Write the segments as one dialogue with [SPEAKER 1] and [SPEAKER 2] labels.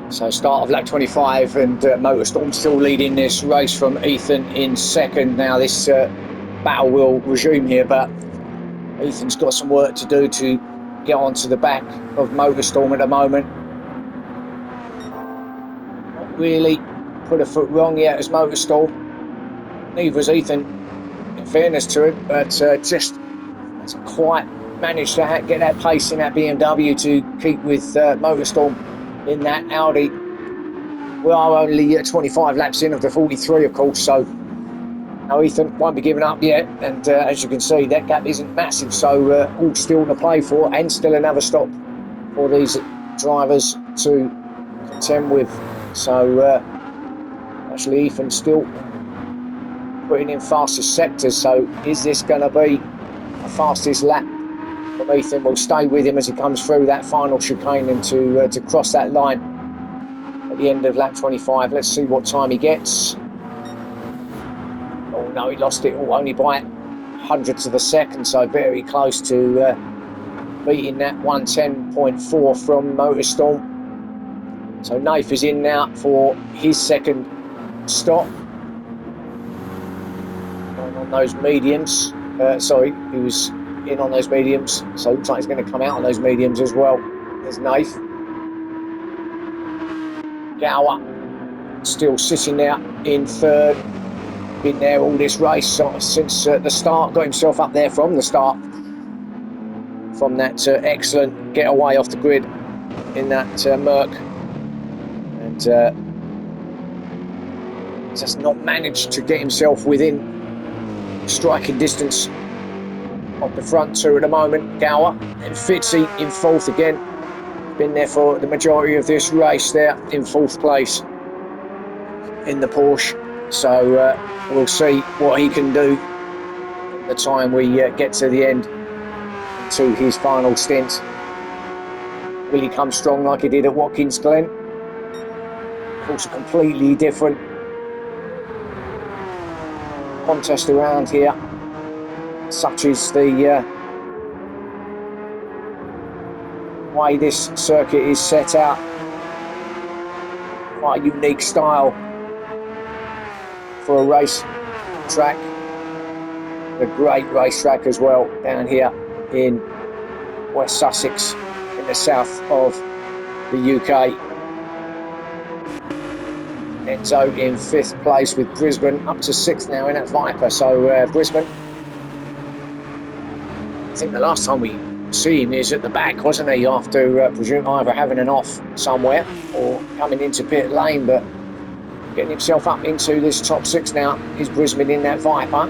[SPEAKER 1] So start of lap 25 and Motorstorm still leading this race from Ethan in second. Now this battle will resume here, but Ethan's got some work to do to get onto the back of Motorstorm at the moment. Not really put a foot wrong yet as Motorstorm. Neither has Ethan, in fairness to him, but just hasn't quite managed to get that pace in that BMW to keep with Motorstorm in that Audi. We are only 25 laps in of the 43, of course, so no, Ethan won't be giving up yet. And as you can see, that gap isn't massive, so all still to play for, and still another stop for these drivers to contend with. So actually, Ethan still putting in fastest sectors. So is this going to be a fastest lap from Ethan? We'll stay with him as he comes through that final chicane and to cross that line at the end of lap 25. Let's see what time he gets. Oh no, he lost it only by hundredths of a second, so very close to beating that 110.4 from Motorstorm. So Nath is in now for his second stop on those mediums. Sorry, he was in on those mediums, so looks like he's going to come out on those mediums as well. There's Nath. Gower still sitting there in third. Been there all this race since the start, got himself up there from the start from that excellent getaway off the grid in that Merc, and just not managed to get himself within striking distance of the front two at the moment. Gower and Fitzy in fourth again, been there for the majority of this race there in fourth place in the Porsche. So we'll see what he can do at the time we get to the end, to his final stint. Will he come strong like he did at Watkins Glen? Of course, a completely different contest around here, such is the way this circuit is set out. Quite a unique style for a race track. A great race track as well down here in West Sussex in the south of the UK. Enzo in fifth place with Brisbane up to sixth now in that Viper. So Brisbane, I think the last time we see him is at the back, wasn't he, after presume either having an off somewhere or coming into pit lane, but getting himself up into this top six now is Brisbane in that Viper.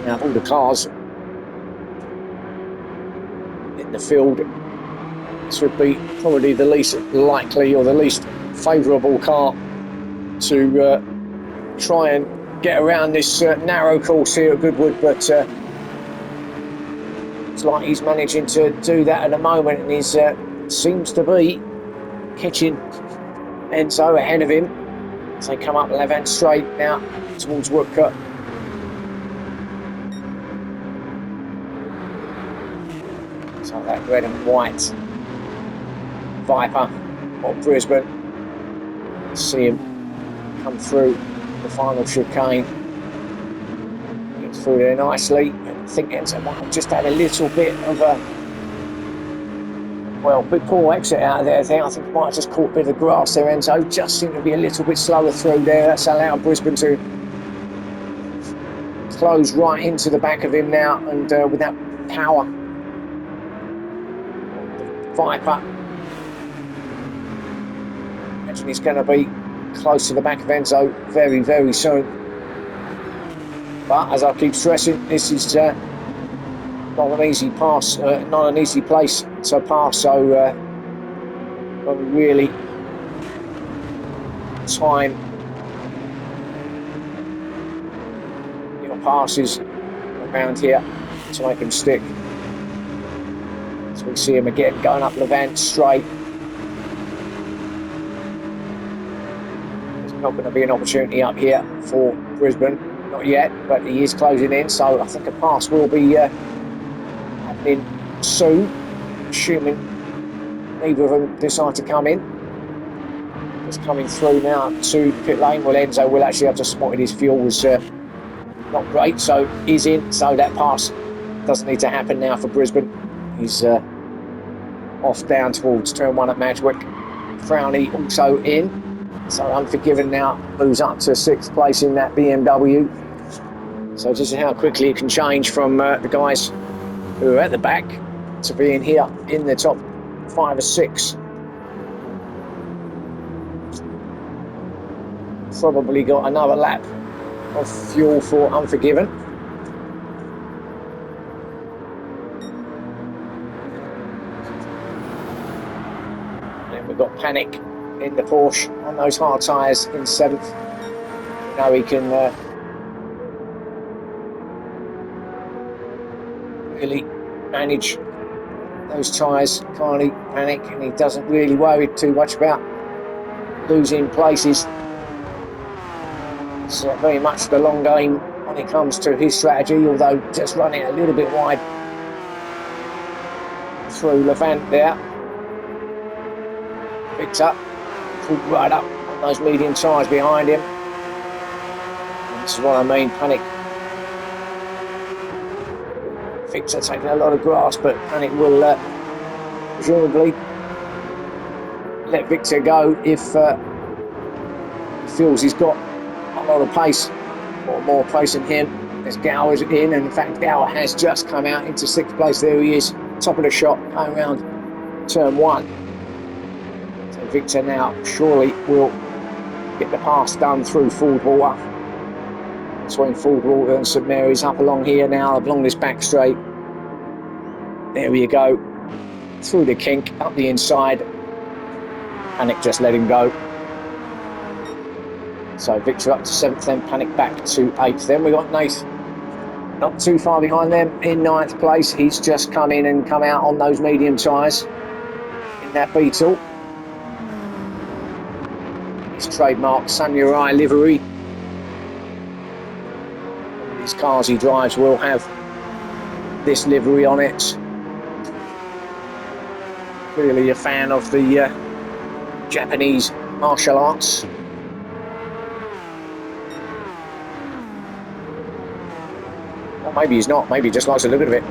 [SPEAKER 1] Now all the cars in the field, this would be probably the least likely or the least favourable car to try and get around this narrow course here at Goodwood, but it's like he's managing to do that at the moment, and he seems to be catching Enzo ahead of him as they come up left-hand straight now towards Woodcote. So that red and white Viper of Brisbane. See him come through the final chicane. Gets through there nicely. I think Enzo might have just had a little bit of a big poor exit out of there. I think he might have just caught a bit of grass there. Enzo just seemed to be a little bit slower through there. That's allowed Brisbane to close right into the back of him now, and with that power, Viper, imagine he's going to be close to the back of Enzo very, very soon. But as I keep stressing, this is not an easy pass, not an easy place to pass, so really time your passes around here to make him stick. So we see him again going up Levant straight. There's not going to be an opportunity up here for Brisbane, not yet, but he is closing in, so I think a pass will be happening soon, assuming neither of them decide to come in. Just coming through now to pit lane. Well, Enzo will actually have to spotted his fuel was not great, so he's in. So that pass doesn't need to happen now for Brisbane. He's off down towards turn 1 at Madgwick. Frowney also in. So Unforgiven now moves up to 6th place in that BMW. So just how quickly it can change from the guys who are at the back to being here in the top 5 or 6. Probably got another lap of fuel for Unforgiven. Then we've got Panic in the Porsche on those hard tyres in 7th. Now he can really manage those tyres, can't he? Panic, and he doesn't really worry too much about losing places. It's very much the long game when it comes to his strategy, although just running a little bit wide through Levant there. Victor pulled right up on those medium tyres behind him. And this is what I mean, Panic. Victor taking a lot of grass, but Panic will presumably let Victor go if he feels he's got a lot of pace, or more pace than him. As Gower's in, and in fact Gower has just come out into 6th place. There he is, top of the shot, going around turn 1. So Victor now surely will get the pass done through Fordwater. Between Fordwater and St Mary's, up along here now, along this back straight. There you go, through the kink, up the inside. Panic just let him go. So Victor up to 7th, then Panic back to 8th. Then we got Nath not too far behind them in 9th place. He's just come in and come out on those medium tyres in that Beetle. His trademark Samurai livery. These cars he drives will have this livery on it. Clearly a fan of the Japanese martial arts. Or maybe he's not, maybe he just likes the look of it.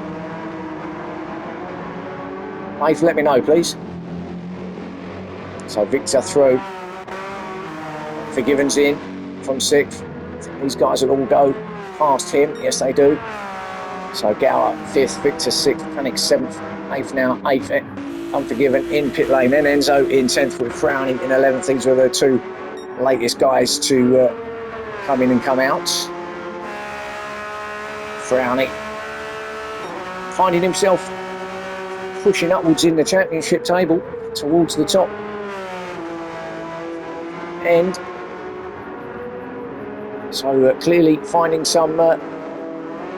[SPEAKER 1] Mate, let me know, please. So Victor through. Forgiven's in from 6th. These guys will all go past him. Yes, they do. So Gower 5th, Victor 6th, Panic 7th, 8th now, 8th. Unforgiven in pit lane. Then Enzo in 10th with Frowney in 11th. These were the 2 latest guys to come in and come out. Frowney finding himself pushing upwards in the championship table towards the top. And so clearly finding some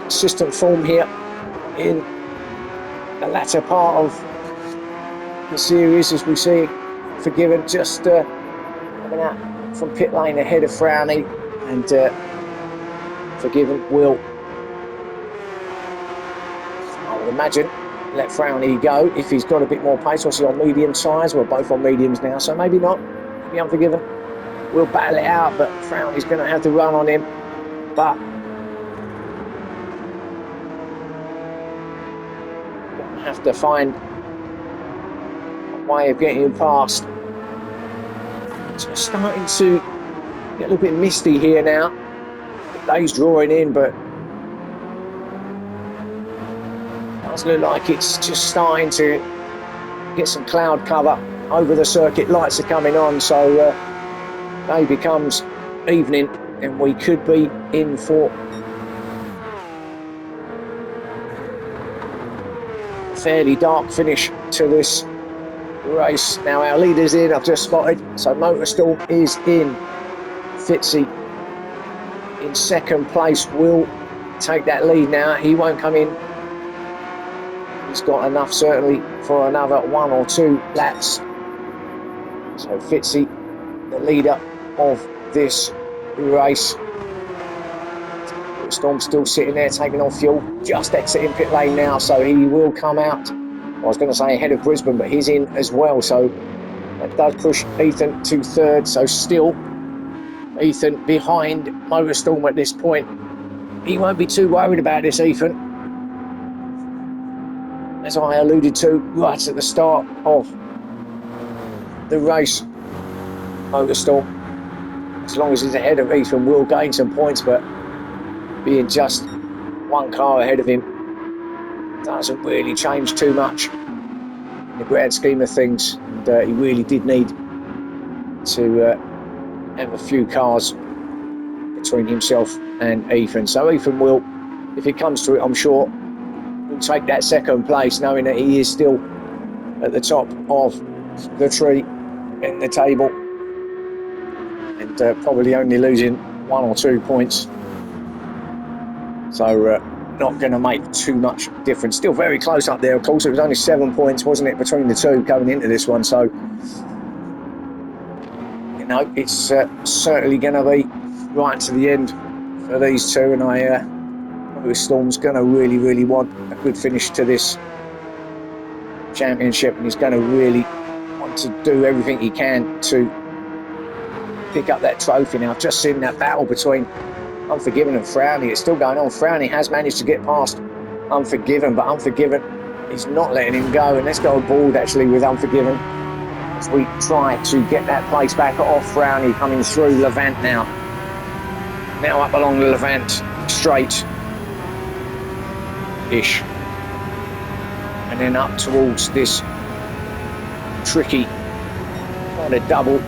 [SPEAKER 1] consistent form here in the latter part of the series, as we see Forgiven just coming out from pit lane ahead of Frowney, and Forgiven will, I would imagine, let Frowney go if he's got a bit more pace. Obviously on medium tyres, we're both on mediums now, so maybe not. Maybe Unforgiven will battle it out, but Frowney's going to have to run on him. But going to have to find a way of getting him past. It's starting to get a little bit misty here now. The day's drawing in, but it does look like it's just starting to get some cloud cover over the circuit. Lights are coming on, so day becomes evening, and we could be in for a fairly dark finish to this race. Now our leader's in, I've just spotted, so Motorstorm is in. Fitzy in 2nd place will take that lead now. He won't come in. He's got enough certainly for another 1 or 2 laps. So Fitzy, the leader of this race. Storm's still sitting there taking off fuel, just exiting pit lane now, so he will come out I was going to say ahead of Brisbane, but he's in as well. So that does push Ethan to third. So still Ethan behind Motorstorm at this point. He won't be too worried about this, Ethan. As I alluded to right at the start of the race, Motorstorm, as long as he's ahead of Ethan, will gain some points, but being just one car ahead of him doesn't really change too much in the grand scheme of things. And he really did need to have a few cars between himself and Ethan. So Ethan will, if it comes to it, I'm sure, will take that second place, knowing that he is still at the top of the tree in the table, and probably only losing 1 or 2 points. So not going to make too much difference. Still very close up there, of course. It was only 7 points, wasn't it, between the two going into this one. So, you know, it's certainly going to be right to the end for these two. And Storm's going to really want a good finish to this championship, and he's going to really want to do everything he can to pick up that trophy. Now, I've just seen that battle between Unforgiven and Frowney. It's still going on. Frowney has managed to get past Unforgiven, but Unforgiven is not letting him go. And let's go aboard actually with Unforgiven as we try to get that place back off Frowney, coming through Levant now. Now up along the Levant straight ish, and then up towards this tricky kind of double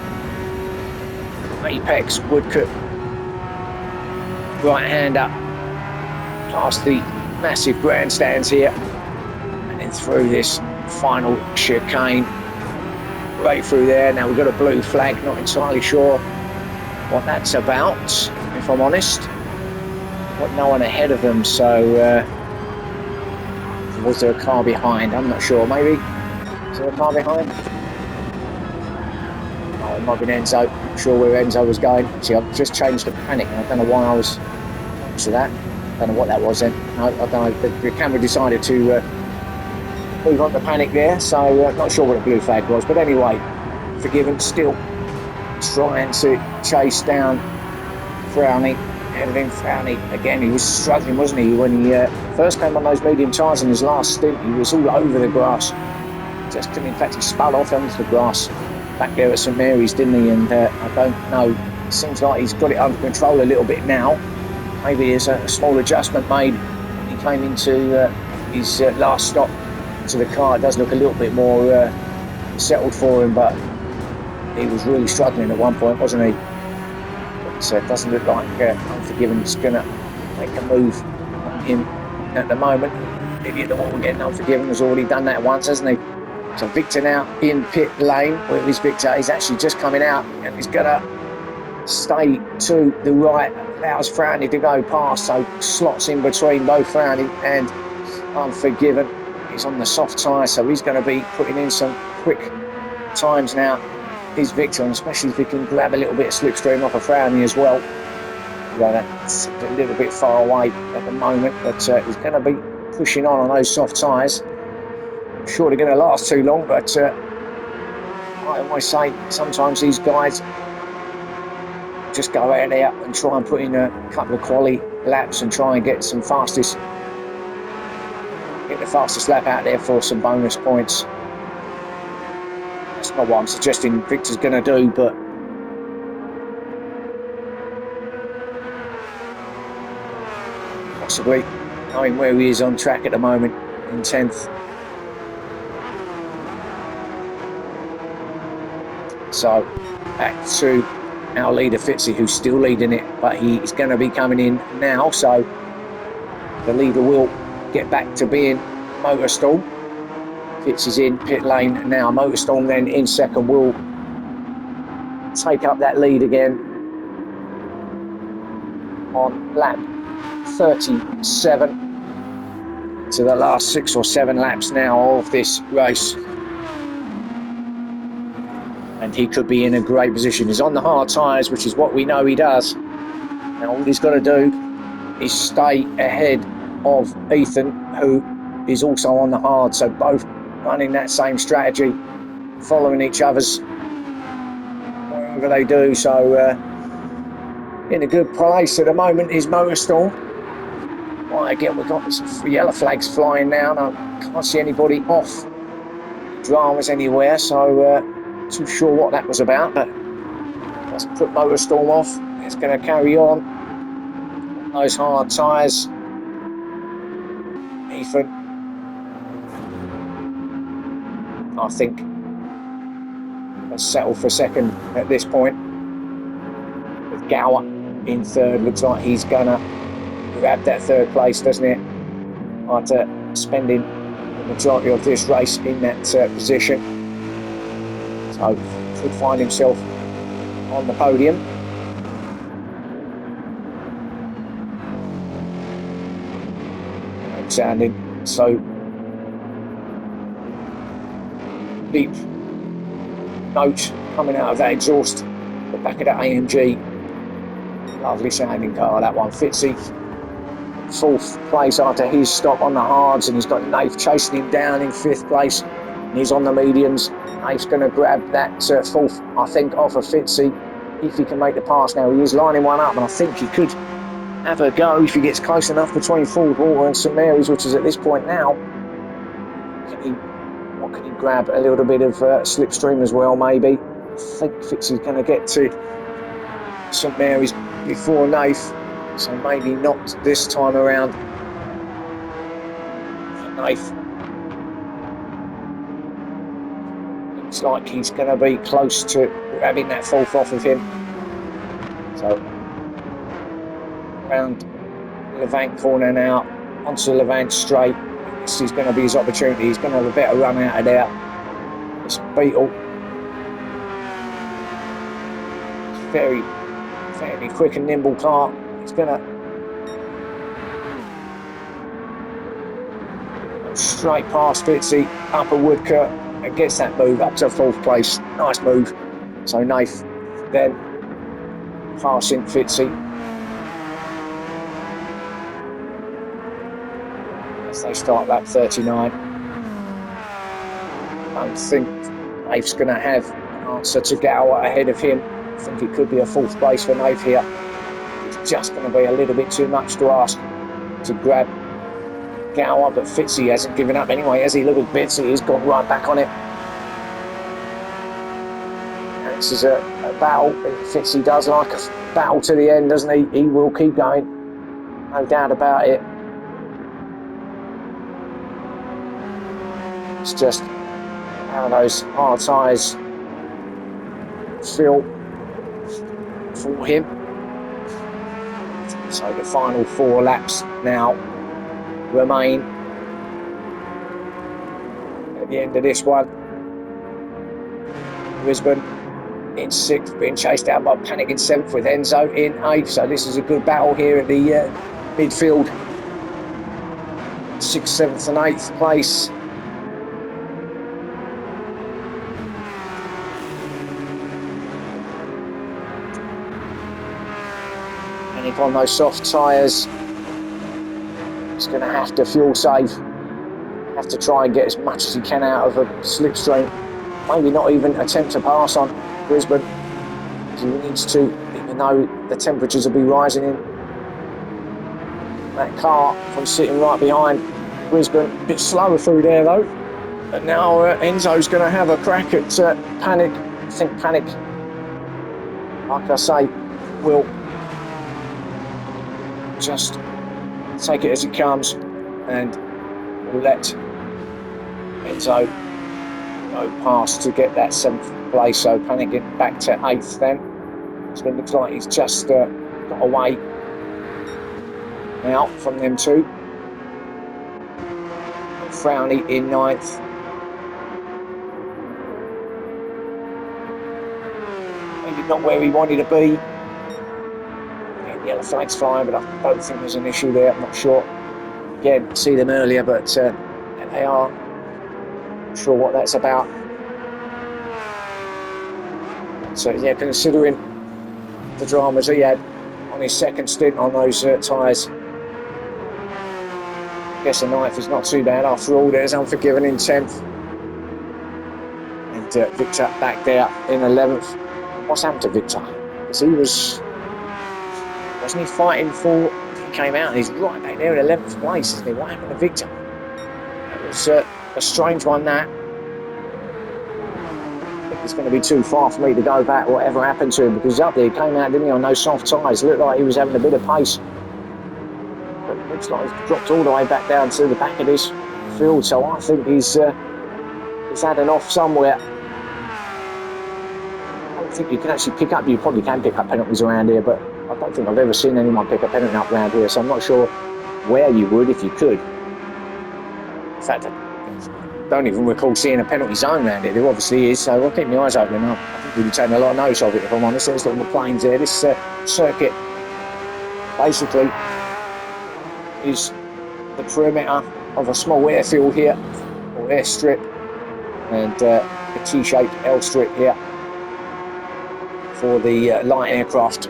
[SPEAKER 1] apex Woodcote right hand up past the massive grandstands here, and then through this final chicane right through there. Now we've got a blue flag, not entirely sure what that's about, if I'm honest. Got no one ahead of them, so was there a car behind? I'm not sure. Maybe is there a car behind? Oh, it might be Enzo. Not sure where Enzo was going. See, I've just changed the panic. I don't know why I was to that. I don't know what that was then. No, I don't know. The camera decided to move on the panic there, so not sure what a blue flag was. But anyway, Forgiven still trying to chase down Frowney. And then Frowney, again, he was struggling, wasn't he? When he first came on those medium tyres in his last stint, he was all over the grass. Just couldn't, in fact, he spun off onto the grass back there at St Mary's, didn't he? And I don't know, it seems like he's got it under control a little bit now. Maybe there's a small adjustment made when he came into his last stop to the car. It does look a little bit more settled for him, but he was really struggling at one point, wasn't he? So it doesn't look like Unforgiven is going to make a move on him at the moment. Idiot the one getting Unforgiven has already done that once, hasn't he? So Victor now in pit lane. Where is Victor? He's actually just coming out, and he's going to stay to the right. Allows Frowney to go past, so slots in between both Frowney and Unforgiven. He's on the soft tyre, so he's going to be putting in some quick times now. Is Victor, and especially if he can grab a little bit of slipstream off of Frowney as well. Well, that's a little bit far away at the moment, but he's going to be pushing on those soft tyres. I'm sure they're going to last too long, but I always say sometimes these guys just go out there and try and put in a couple of quality laps and try and get the fastest lap out there for some bonus points. That's not what I'm suggesting Victor's going to do, but possibly knowing where he is on track at the moment in 10th. So back to our leader Fitzy, who's still leading it, but he is going to be coming in now, so the leader will get back to being Motorstorm. Fitz is in pit lane now. Motorstorm then in second will take up that lead again on lap 37 to the last 6 or 7 laps now of this race. And he could be in a great position. He's on the hard tyres, which is what we know he does. Now all he's got to do is stay ahead of Ethan, who is also on the hard. So both running that same strategy, following each other's wherever they do. So in a good place at the moment is Motorstorm. Right, again, we've got some yellow flags flying now. I can't see anybody off any dramas anywhere, so too sure what that was about, but doesn't put Motorstorm off. It's going to carry on those hard tyres. Ethan, I think, has settled for second at this point. With Gower in third, looks like he's going to grab that third place, doesn't it? After spending the majority of this race in that position. So, could find himself on the podium. Sounding so deep note coming out of that exhaust, the back of that AMG. Lovely sounding car, that one. Fitzy, fourth place after his stop on the hards, and he's got Nath chasing him down in fifth place, and he's on the mediums. Nath's going to grab that fourth, I think, off of Fitzy if he can make the pass now. He is lining one up, and I think he could have a go if he gets close enough between Ford Water and St Mary's, which is at this point now. What can he grab? A little bit of slipstream as well, maybe. I think Fitzy's going to get to St Mary's before Nath, so maybe not this time around. Nath looks like he's going to be close to grabbing that fourth off of him. So around Levant corner now, onto Levant straight. This is going to be his opportunity. He's going to have a better run out of there. This Beetle, very quick and nimble car. He's going to go straight past Fitzy, up a woodcut, and gets that move up to fourth place. Nice move. So Nath then passing Fitzy as they start lap 39. I don't think Nath's going to have an answer to Gower ahead of him. I think it could be a fourth place for Nath here. It's just going to be a little bit too much to ask to grab Gower, but Fitzy hasn't given up anyway, has he? Look at Fitzy, he's gone right back on it. And this is a battle. Fitzy does like a battle to the end, doesn't he? He will keep going, no doubt about it. It's just how those hard tyres feel for him. So the final 4 laps now remain at the end of this one. Brisbane in 6th, being chased down by Panic in 7th, with Enzo in 8th. So this is a good battle here at the midfield. 6th, 7th and 8th place. Panic on those soft tyres. He's going to have to fuel save. Have to try and get as much as he can out of a slipstream. Maybe not even attempt to pass on Brisbane. He needs to, even though the temperatures will be rising in that car from sitting right behind Brisbane. A bit slower through there though. But now Enzo's going to have a crack at Panic. I think Panic, like I say, will just take it as it comes and let Enzo go past to get that 7th place. So Panic get back to 8th then. So it looks like he's just got away now from them two. Frowney in 9th. Maybe not where he wanted to be. Yellow flag's flying, but I don't think there's an issue there. I'm not sure. Again, see them earlier, but they are. Not sure what that's about. So yeah, considering the dramas he had on his second stint on those tyres, I guess a 9th is not too bad after all. There's Unforgiven in 10th. Victor back there in 11th. What's happened to Victor? Because he wasn't he fighting for... He came out and he's right back there in 11th place, isn't he? What happened to Victor? That was a strange one, that. I think it's going to be too far for me to go back, whatever happened to him, because up there he came out, didn't he, on those soft tyres. Looked like he was having a bit of pace. But it looks like he's dropped all the way back down to the back of this field, so I think he's had an off somewhere. I don't think you can actually pick up... You probably can pick up penalties around here, but I don't think I've ever seen anyone pick a penalty up around here, so I'm not sure where you would if you could. In fact, I don't even recall seeing a penalty zone around it. There obviously is, so I'll keep my eyes open. I think we'll be taking a lot of notice of it, if I'm honest. There's little planes there. This circuit basically is the perimeter of a small airfield here, or airstrip, and a T-shaped L strip here for the light aircraft.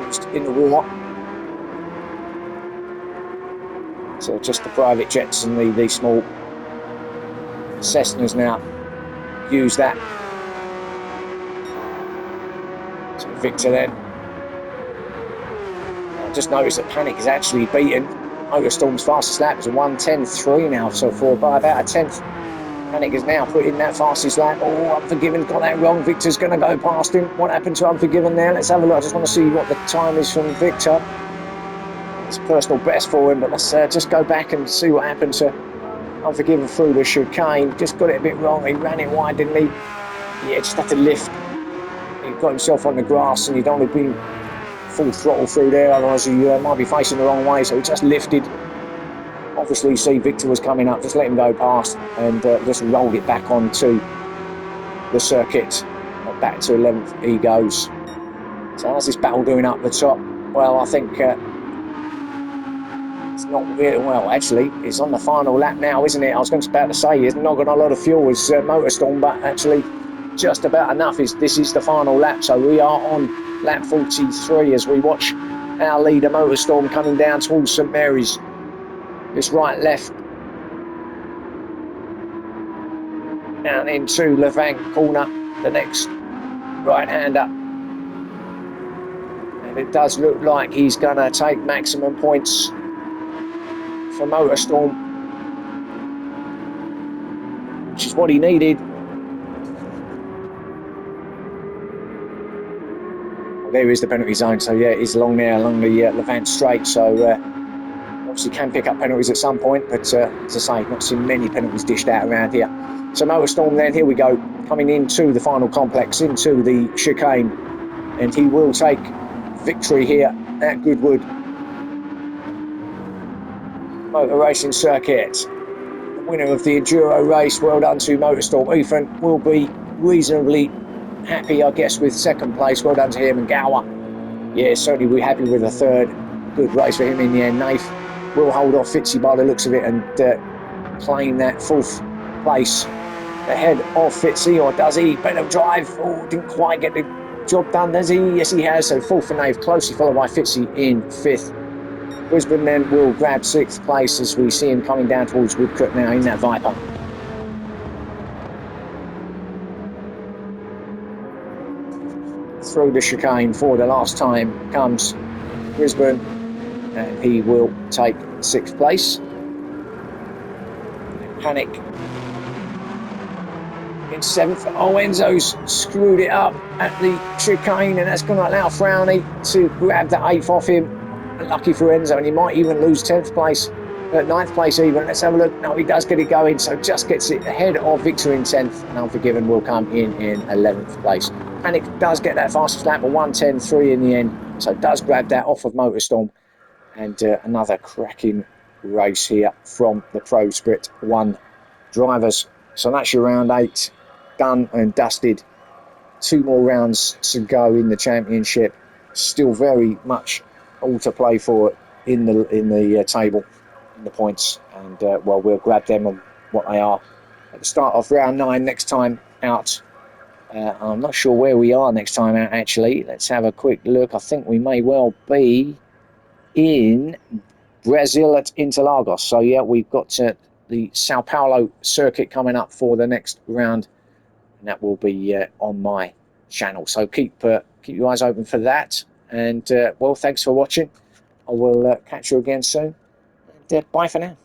[SPEAKER 1] Used in the war. So just the private jets and the small Cessnas now use that. So Victor then. I just noticed that Panic is actually beaten Motorstorm's fastest lap. It's a 1:10.3 now, so for by about a tenth. Panic is now put in that fastest lap. Oh, Unforgiven got that wrong. Victor's going to go past him. What happened to Unforgiven there? Let's have a look. I just want to see what the time is from Victor. It's personal best for him, but let's just go back and see what happened to Unforgiven through the chicane. Just got it a bit wrong. He ran it wide, didn't he? Yeah, just had to lift. He got himself on the grass, and you don't want to be full throttle through there, otherwise he might be facing the wrong way. So he just lifted. Obviously, see Victor was coming up. Just let him go past, and just rolled it back onto the circuit. Back to 11th he goes. So how's this battle doing up the top? Well, I think it's not really... Well, actually, it's on the final lap now, isn't it? I was about to say, he's not got a lot of fuel as Motorstorm, but actually just about enough. This is the final lap, so we are on lap 43 as we watch our leader Motorstorm coming down towards St Mary's. This right-left down into Levant corner, the next right-hander. And it does look like he's going to take maximum points for Motorstorm, which is what he needed. Well, there is the penalty zone, so yeah, it is along there, along the Levant straight, so obviously can pick up penalties at some point, but as I say, not seen many penalties dished out around here. So Motorstorm then, here we go, coming into the final complex, into the chicane, and he will take victory here at Goodwood Motor Racing Circuit. The winner of the Enduro race, well done to Motorstorm. Ethan will be reasonably happy, I guess, with second place. Well done to him. And Gower, yeah, certainly we're happy with a third. Good race for him in the end. Nath will hold off Fitzy by the looks of it and claim that fourth place ahead of Fitzy, or does he? Better drive. Oh, didn't quite get the job done, does he? Yes, he has. So fourth for Nath, closely followed by Fitzy in fifth. Brisbane then will grab sixth place as we see him coming down towards Woodcote now in that Viper. Through the chicane for the last time comes Brisbane, and he will take sixth place. Panic in seventh. Oh, Enzo's screwed it up at the chicane, and that's going to allow Frowney to grab the eighth off him. Lucky for Enzo, and he might even lose 10th place, 9th place even. Let's have a look. No, he does get it going, so just gets it ahead of Victor in 10th, and Unforgiven will come in 11th place. Panic does get that fastest lap, a 1:10.3 in the end, so does grab that off of Motorstorm. And another cracking race here from the Pro Sprit 1 drivers. So that's your round 8 done and dusted. 2 more rounds to go in the championship. Still very much all to play for in the table, in the points, and well, we'll grab them on what they are at the start of round 9 next time out. I'm not sure where we are next time out, actually. Let's have a quick look. I think we may well be in Brazil at Interlagos. So yeah, we've got the Sao Paulo circuit coming up for the next round, and that will be on my channel. So keep your eyes open for that. And well, thanks for watching. I will catch you again soon. And bye for now.